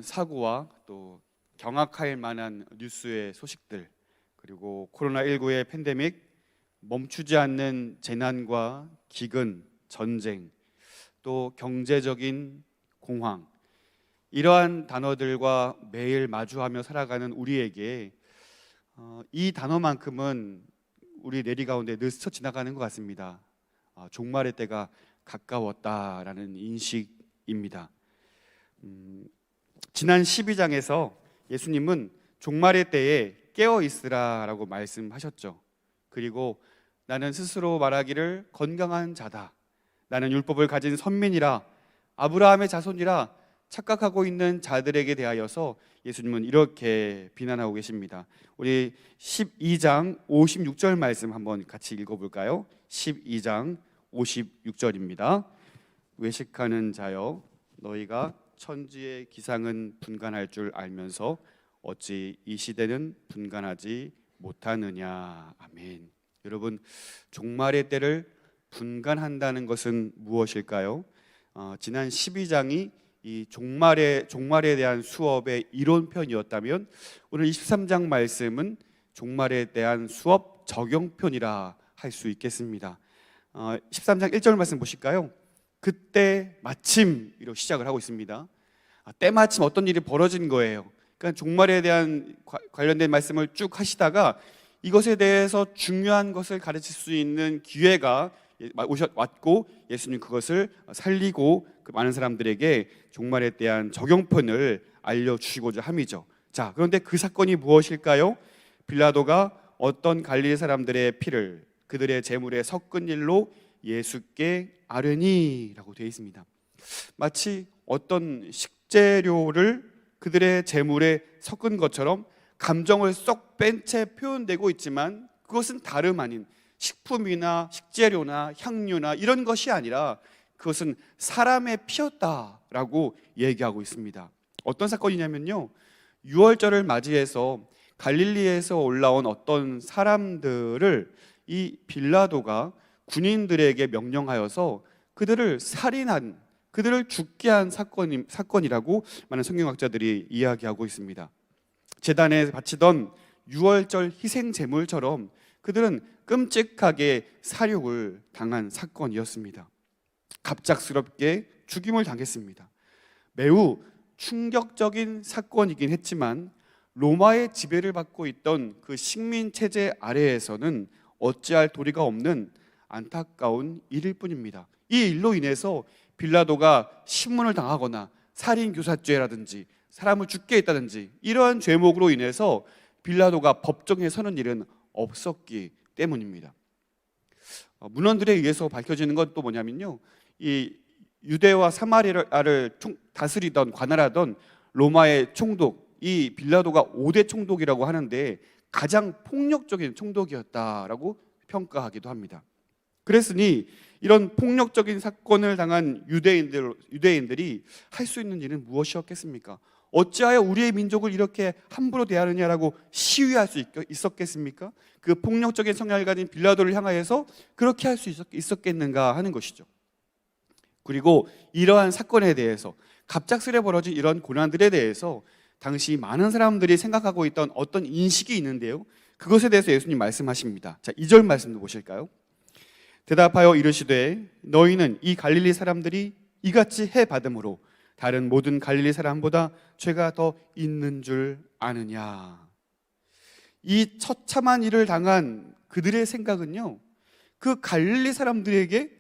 사고와 또 경악할 만한 뉴스의 소식들, 그리고 코로나19의 팬데믹, 멈추지 않는 재난과 기근, 전쟁, 또 경제적인 공황, 이러한 단어들과 매일 마주하며 살아가는 우리에게 이 단어만큼은 우리 내리 가운데 늘 스쳐 지나가는 것 같습니다. 종말의 때가 가까웠다라는 인식입니다. 지난 12장에서 예수님은 종말의 때에 깨어 있으라라고 말씀하셨죠. 그리고 나는 스스로 말하기를 건강한 자다, 나는 율법을 가진 선민이라, 아브라함의 자손이라 착각하고 있는 자들에게 대하여서 예수님은 이렇게 비난하고 계십니다. 우리 12장 56절 말씀 한번 같이 읽어볼까요? 12장 56절입니다. 외식하는 자여, 너희가 천지의 기상은 분간할 줄 알면서 어찌 이 시대는 분간하지 못하느냐. 아멘. 여러분, 종말의 때를 분간한다는 것은 무엇일까요? 지난 12장이 이 종말에 대한 수업의 이론편이었다면 오늘 23장 말씀은 종말에 대한 수업 적용편이라 할 수 있겠습니다. 13장 1절 말씀 보실까요? 그때 마침으로 시작을 하고 있습니다. 때마침 어떤 일이 벌어진 거예요. 그러니까 종말에 대한 관련된 말씀을 쭉 하시다가 이것에 대해서 중요한 것을 가르칠 수 있는 기회가 왔고, 예수님 그것을 살리고 그 많은 사람들에게 종말에 대한 적용편을 알려주시고자 함이죠. 자, 그런데 그 사건이 무엇일까요? 빌라도가 어떤 갈릴리 사람들의 피를 그들의 제물에 섞은 일로 예수께 아뢰니라고 되어 있습니다. 마치 어떤 식재료를 그들의 제물에 섞은 것처럼 감정을 쏙 뺀 채 표현되고 있지만 그것은 다름 아닌 식품이나 식재료나 향료나 이런 것이 아니라 그것은 사람의 피였다라고 얘기하고 있습니다. 어떤 사건이냐면요, 유월절을 맞이해서 갈릴리에서 올라온 어떤 사람들을 이 빌라도가 군인들에게 명령하여서 그들을 살인한, 그들을 죽게 한 사건이라고 많은 성경학자들이 이야기하고 있습니다. 제단에 바치던 유월절 희생 제물처럼 그들은 끔찍하게 살육을 당한 사건이었습니다. 갑작스럽게 죽임을 당했습니다. 매우 충격적인 사건이긴 했지만 로마의 지배를 받고 있던 그 식민 체제 아래에서는 어찌할 도리가 없는 안타까운 일일 뿐입니다. 이 일로 인해서 빌라도가 신문을 당하거나 살인교사죄라든지 사람을 죽게 했다든지 이러한 죄목으로 인해서 빌라도가 법정에 서는 일은 없었기 때문입니다. 문헌들에 의해서 밝혀지는 건 또 뭐냐면요, 이 유대와 사마리아를 다스리던 관할하던 로마의 총독, 이 빌라도가 5대 총독이라고 하는데 가장 폭력적인 총독이었다라고 평가하기도 합니다. 그랬으니 이런 폭력적인 사건을 당한 유대인들이 할 수 있는 일은 무엇이었겠습니까? 어찌하여 우리의 민족을 이렇게 함부로 대하느냐라고 시위할 수 있었겠습니까? 그 폭력적인 성향을 가진 빌라도를 향하여서 그렇게 할 수 있었겠는가 하는 것이죠. 그리고 이러한 사건에 대해서, 갑작스레 벌어진 이런 고난들에 대해서 당시 많은 사람들이 생각하고 있던 어떤 인식이 있는데요, 그것에 대해서 예수님 말씀하십니다. 자, 2절 말씀도 보실까요? 대답하여 이르시되 너희는 이 갈릴리 사람들이 이같이 해 받음으로 다른 모든 갈릴리 사람보다 죄가 더 있는 줄 아느냐. 이 처참한 일을 당한 그들의 생각은요, 그 갈릴리 사람들에게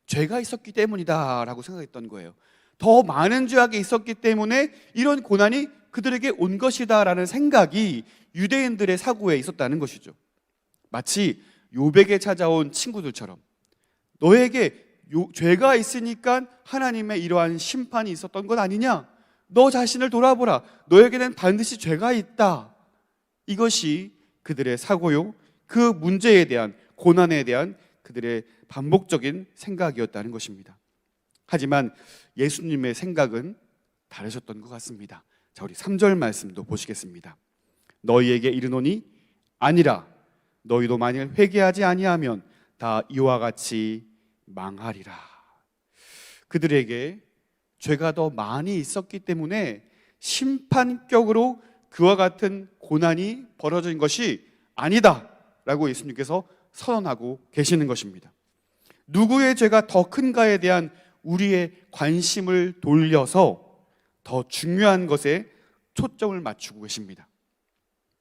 죄가 있었기 때문이다 라고 생각했던 거예요. 더 많은 죄악이 있었기 때문에 이런 고난이 그들에게 온 것이다 라는 생각이 유대인들의 사고에 있었다는 것이죠. 마치 욥에게 찾아온 친구들처럼 너에게 죄가 있으니까 하나님의 이러한 심판이 있었던 것 아니냐? 너 자신을 돌아보라. 너에게는 반드시 죄가 있다. 이것이 그들의 사고요, 그 문제에 대한, 고난에 대한 그들의 반복적인 생각이었다는 것입니다. 하지만 예수님의 생각은 다르셨던 것 같습니다. 자, 우리 3절 말씀도 보시겠습니다. 너희에게 이르노니 아니라 너희도 만일 회개하지 아니하면 다 이와 같이 망하리라. 그들에게 죄가 더 많이 있었기 때문에 심판격으로 그와 같은 고난이 벌어진 것이 아니다 라고 예수님께서 선언하고 계시는 것입니다. 누구의 죄가 더 큰가에 대한 우리의 관심을 돌려서 더 중요한 것에 초점을 맞추고 계십니다.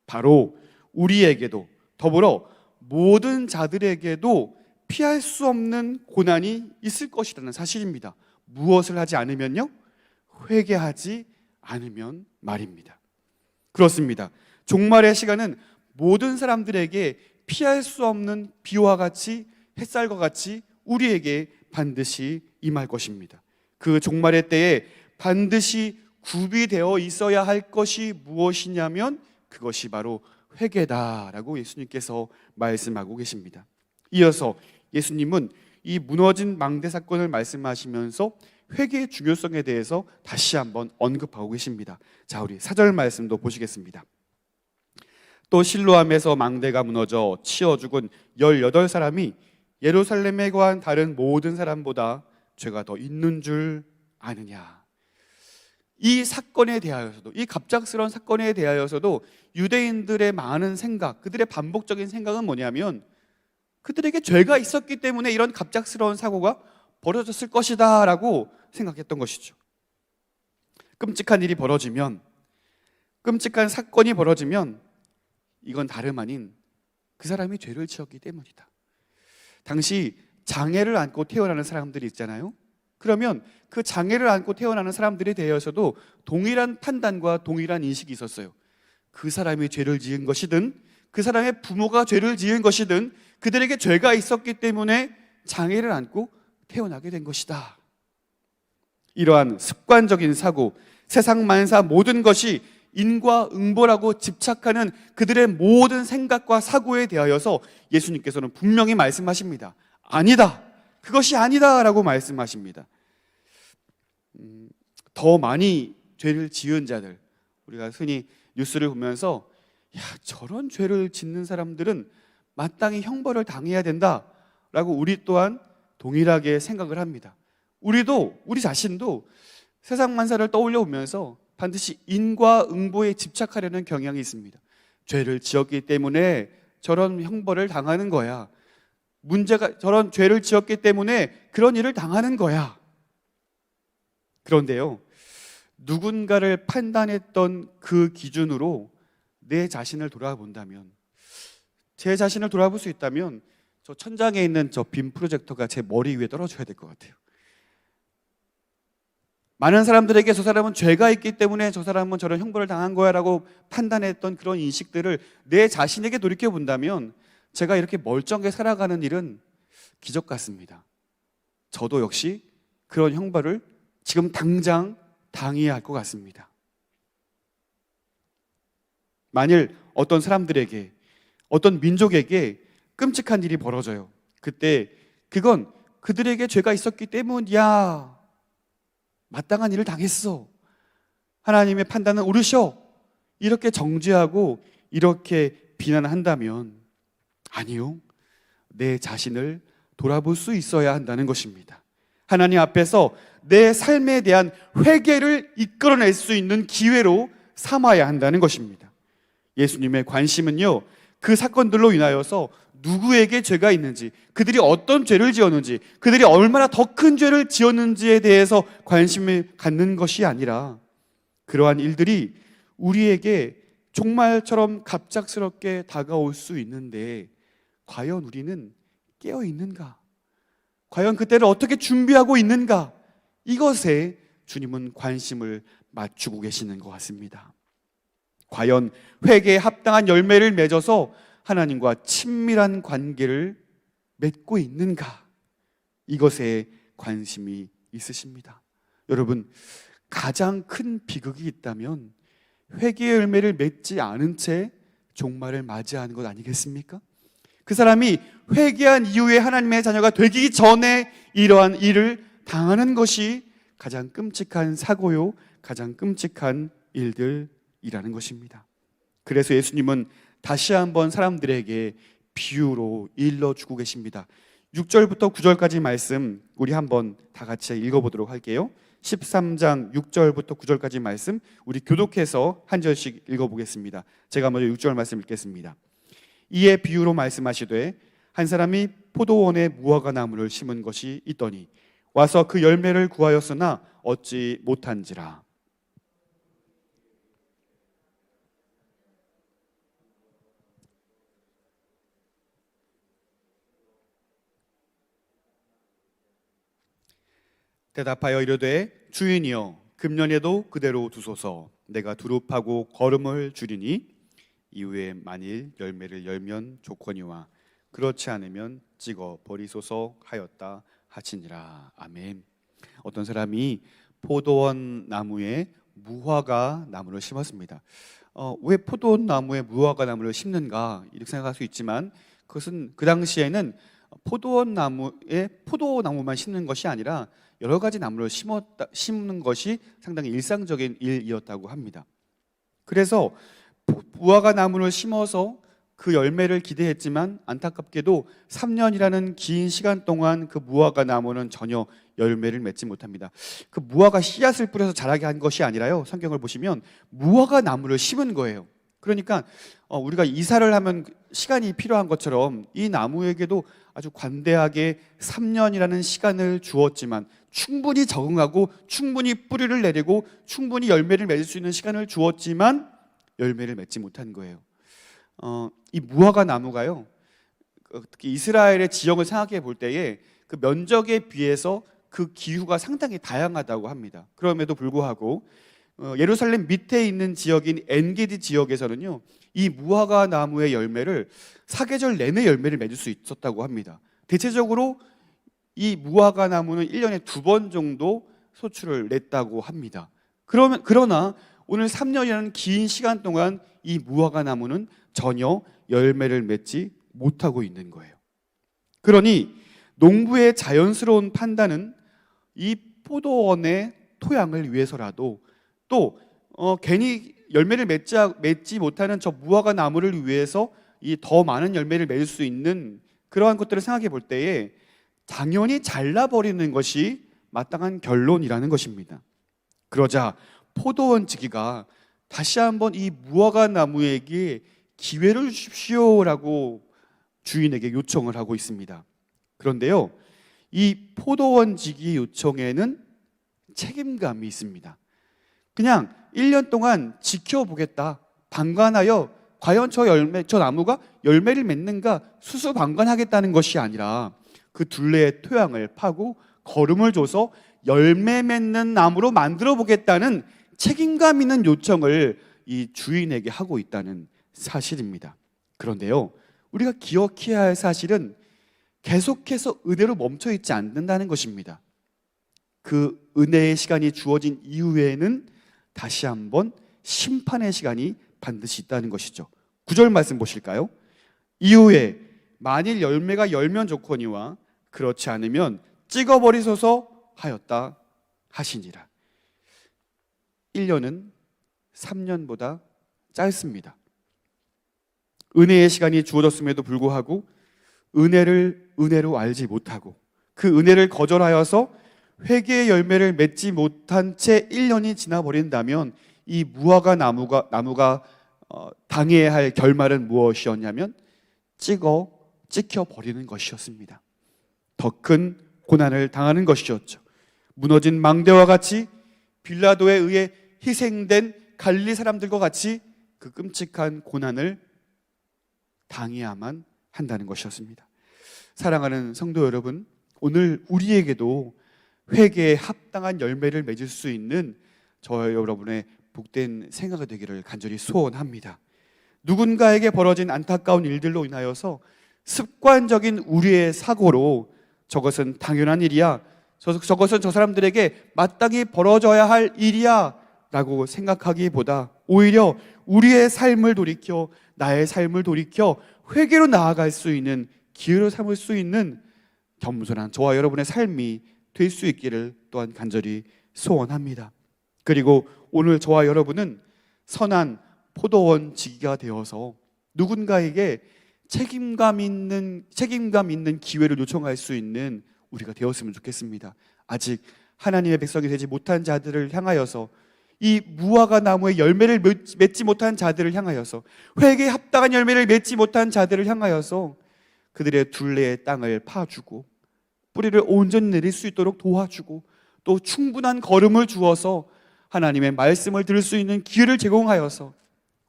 바로 우리에게도 더불어 모든 자들에게도 피할 수 없는 고난이 있을 것이라는 사실입니다. 무엇을 하지 않으면요? 회개하지 않으면 말입니다. 그렇습니다. 종말의 시간은 모든 사람들에게 피할 수 없는 비와 같이 햇살과 같이 우리에게 반드시 임할 것입니다. 그 종말의 때에 반드시 구비되어 있어야 할 것이 무엇이냐면 그것이 바로 회개다라고 예수님께서 말씀하고 계십니다. 이어서 예수님은 이 무너진 망대 사건을 말씀하시면서 회개의 중요성에 대해서 다시 한번 언급하고 계십니다. 자, 우리 4절 말씀도 보시겠습니다. 또 실로암에서 망대가 무너져 치어 죽은 18사람이 예루살렘에 거한 다른 모든 사람보다 죄가 더 있는 줄 아느냐. 이 사건에 대하여서도, 이 갑작스러운 사건에 대하여서도 유대인들의 많은 생각, 그들의 반복적인 생각은 뭐냐면 그들에게 죄가 있었기 때문에 이런 갑작스러운 사고가 벌어졌을 것이다 라고 생각했던 것이죠. 끔찍한 일이 벌어지면, 끔찍한 사건이 벌어지면 이건 다름 아닌 그 사람이 죄를 지었기 때문이다. 당시 장애를 안고 태어나는 사람들이 있잖아요. 그러면 그 장애를 안고 태어나는 사람들에 대해서도 동일한 판단과 동일한 인식이 있었어요. 그 사람이 죄를 지은 것이든 그 사람의 부모가 죄를 지은 것이든 그들에게 죄가 있었기 때문에 장애를 안고 태어나게 된 것이다. 이러한 습관적인 사고, 세상 만사 모든 것이 인과응보라고 집착하는 그들의 모든 생각과 사고에 대하여서 예수님께서는 분명히 말씀하십니다. 아니다. 그것이 아니다 라고 말씀하십니다. 더 많이 죄를 지은 자들, 우리가 흔히 뉴스를 보면서 야, 저런 죄를 짓는 사람들은 마땅히 형벌을 당해야 된다 라고 우리 또한 동일하게 생각을 합니다. 우리 자신도 세상 만사를 떠올려 보면서 반드시 인과응보에 집착하려는 경향이 있습니다. 죄를 지었기 때문에 저런 형벌을 당하는 거야. 저런 죄를 지었기 때문에 그런 일을 당하는 거야. 그런데요, 누군가를 판단했던 그 기준으로 내 자신을 돌아본다면, 제 자신을 돌아볼 수 있다면 저 천장에 있는 저 빔 프로젝터가 제 머리 위에 떨어져야 될 것 같아요. 많은 사람들에게 저 사람은 죄가 있기 때문에 저 사람은 저런 형벌을 당한 거야 라고 판단했던 그런 인식들을 내 자신에게 돌이켜 본다면 제가 이렇게 멀쩡하게 살아가는 일은 기적 같습니다. 저도 역시 그런 형벌을 지금 당장 당해야 할 것 같습니다. 만일 어떤 사람들에게, 어떤 민족에게 끔찍한 일이 벌어져요. 그때 그건 그들에게 죄가 있었기 때문이야. 마땅한 일을 당했어. 하나님의 판단은 옳으셔. 이렇게 정죄하고 이렇게 비난한다면 아니요. 내 자신을 돌아볼 수 있어야 한다는 것입니다. 하나님 앞에서 내 삶에 대한 회개를 이끌어낼 수 있는 기회로 삼아야 한다는 것입니다. 예수님의 관심은요, 그 사건들로 인하여서 누구에게 죄가 있는지, 그들이 어떤 죄를 지었는지, 그들이 얼마나 더 큰 죄를 지었는지에 대해서 관심을 갖는 것이 아니라 그러한 일들이 우리에게 종말처럼 갑작스럽게 다가올 수 있는데 과연 우리는 깨어 있는가? 과연 그때를 어떻게 준비하고 있는가? 이것에 주님은 관심을 맞추고 계시는 것 같습니다. 과연 회개에 합당한 열매를 맺어서 하나님과 친밀한 관계를 맺고 있는가? 이것에 관심이 있으십니다. 여러분, 가장 큰 비극이 있다면 회개의 열매를 맺지 않은 채 종말을 맞이하는 것 아니겠습니까? 그 사람이 회개한 이후에 하나님의 자녀가 되기 전에 이러한 일을 당하는 것이 가장 끔찍한 사고요, 가장 끔찍한 일들이라는 것입니다. 그래서 예수님은 다시 한번 사람들에게 비유로 일러주고 계십니다. 6절부터 9절까지 말씀 우리 한번 다 같이 읽어보도록 할게요. 13장 6절부터 9절까지 말씀 우리 교독해서 한 절씩 읽어보겠습니다. 제가 먼저 6절 말씀 읽겠습니다. 이에 비유로 말씀하시되 한 사람이 포도원에 무화과 나무를 심은 것이 있더니 와서 그 열매를 구하였으나 얻지 못한지라. 대답하여 이르되 주인이여 금년에도 그대로 두소서. 내가 두릅하고 거름을 줄이니 이후에 만일 열매를 열면 좋거니와 그렇지 않으면 찍어 버리소서 하였다 하시니라. 아멘. 어떤 사람이 포도원 나무에 무화과 나무를 심었습니다. 왜 포도원 나무에 무화과 나무를 심는가 이렇게 생각할 수 있지만 그것은 그 당시에는 포도원 나무에 포도나무만 심는 것이 아니라 여러 가지 나무를 심는 것이 상당히 일상적인 일이었다고 합니다. 그래서 무화과 나무를 심어서 그 열매를 기대했지만 안타깝게도 3년이라는 긴 시간 동안 그 무화과 나무는 전혀 열매를 맺지 못합니다. 그 무화과 씨앗을 뿌려서 자라게 한 것이 아니라요, 성경을 보시면 무화과 나무를 심은 거예요. 그러니까 우리가 이사를 하면 시간이 필요한 것처럼 이 나무에게도 아주 관대하게 3년이라는 시간을 주었지만 충분히 적응하고 충분히 뿌리를 내리고 충분히 열매를 맺을 수 있는 시간을 주었지만 열매를 맺지 못한 거예요. 이 무화과 나무가요, 특히 이스라엘의 지형을 생각해 볼 때에 그 면적에 비해서 그 기후가 상당히 다양하다고 합니다. 그럼에도 불구하고 예루살렘 밑에 있는 지역인 엔게디 지역에서는요, 이 무화과 나무의 열매를 사계절 내내 열매를 맺을 수 있었다고 합니다. 대체적으로 이 무화과 나무는 1년에 2번 정도 소출을 냈다고 합니다. 그러나 오늘 3년이라는 긴 시간 동안 이 무화과 나무는 전혀 열매를 맺지 못하고 있는 거예요. 그러니 농부의 자연스러운 판단은 이 포도원의 토양을 위해서라도 또 괜히 열매를 맺지 못하는 저 무화과 나무를 위해서 이 더 많은 열매를 맺을 수 있는 그러한 것들을 생각해 볼 때에 당연히 잘라버리는 것이 마땅한 결론이라는 것입니다. 그러자 포도원 지기가 다시 한번 이 무화과 나무에게 기회를 주십시오라고 주인에게 요청을 하고 있습니다. 그런데요, 이 포도원 지기의 요청에는 책임감이 있습니다. 그냥 1년 동안 지켜보겠다, 방관하여 과연 저 나무가 열매를 맺는가 수수방관하겠다는 것이 아니라 그 둘레의 토양을 파고 거름을 줘서 열매 맺는 나무로 만들어 보겠다는 책임감 있는 요청을 이 주인에게 하고 있다는 사실입니다. 그런데요, 우리가 기억해야 할 사실은 계속해서 은혜로 멈춰 있지 않는다는 것입니다. 그 은혜의 시간이 주어진 이후에는 다시 한번 심판의 시간이 반드시 있다는 것이죠. 9절 말씀 보실까요? 이후에 만일 열매가 열면 좋거니와 그렇지 않으면 찍어버리소서 하였다 하시니라. 1년은 3년보다 짧습니다. 은혜의 시간이 주어졌음에도 불구하고 은혜를 은혜로 알지 못하고 그 은혜를 거절하여서 회개의 열매를 맺지 못한 채 1년이 지나버린다면 이 무화과 나무가 당해야 할 결말은 무엇이었냐면 찍혀버리는 것이었습니다. 더 큰 고난을 당하는 것이었죠. 무너진 망대와 같이 빌라도에 의해 희생된 갈릴리 사람들과 같이 그 끔찍한 고난을 당해야만 한다는 것이었습니다. 사랑하는 성도 여러분, 오늘 우리에게도 회개에 합당한 열매를 맺을 수 있는 저와 여러분의 복된 생각이 되기를 간절히 소원합니다. 누군가에게 벌어진 안타까운 일들로 인하여서 습관적인 우리의 사고로 저것은 당연한 일이야, 저것은 저 사람들에게 마땅히 벌어져야 할 일이야 라고 생각하기보다 오히려 우리의 삶을 돌이켜, 나의 삶을 돌이켜 회개로 나아갈 수 있는 기회로 삼을 수 있는 겸손한 저와 여러분의 삶이 될 수 있기를 또한 간절히 소원합니다. 그리고 오늘 저와 여러분은 선한 포도원 지기가 되어서 누군가에게 책임감 있는 기회를 요청할 수 있는 우리가 되었으면 좋겠습니다. 아직 하나님의 백성이 되지 못한 자들을 향하여서, 이 무화과 나무의 열매를 맺지 못한 자들을 향하여서, 회개에 합당한 열매를 맺지 못한 자들을 향하여서 그들의 둘레의 땅을 파주고 뿌리를 온전히 내릴 수 있도록 도와주고, 또 충분한 걸음을 주어서 하나님의 말씀을 들을 수 있는 기회를 제공하여서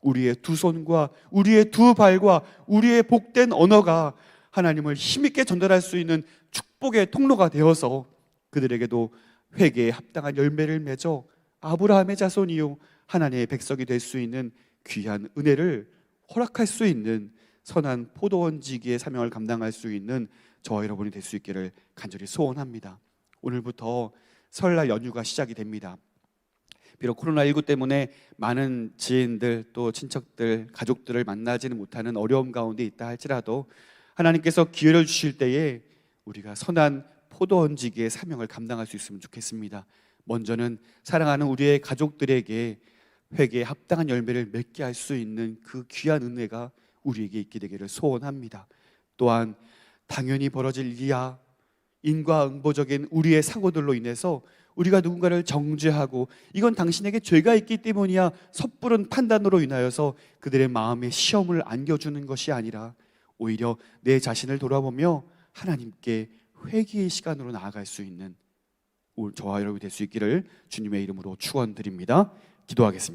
우리의 두 손과 우리의 두 발과 우리의 복된 언어가 하나님을 힘있게 전달할 수 있는 축복의 통로가 되어서 그들에게도 회개에 합당한 열매를 맺어 아브라함의 자손이요 하나님의 백성이 될 수 있는 귀한 은혜를 허락할 수 있는 선한 포도원지기의 사명을 감당할 수 있는 저와 여러분이 될 수 있기를 간절히 소원합니다. 오늘부터 설날 연휴가 시작이 됩니다. 비록 코로나19 때문에 많은 지인들, 또 친척들, 가족들을 만나지는 못하는 어려움 가운데 있다 할지라도 하나님께서 기회를 주실 때에 우리가 선한 포도원지기의 사명을 감당할 수 있으면 좋겠습니다. 먼저는 사랑하는 우리의 가족들에게 회개에 합당한 열매를 맺게 할 수 있는 그 귀한 은혜가 우리에게 있게 되기를 소원합니다. 또한 당연히 벌어질 일이야, 인과응보적인 우리의 사고들로 인해서 우리가 누군가를 정죄하고 이건 당신에게 죄가 있기 때문이야 섣부른 판단으로 인하여서 그들의 마음에 시험을 안겨주는 것이 아니라 오히려 내 자신을 돌아보며 하나님께 회개의 시간으로 나아갈 수 있는 저와 여러분이 될 수 있기를 주님의 이름으로 축원드립니다. 기도하겠습니다.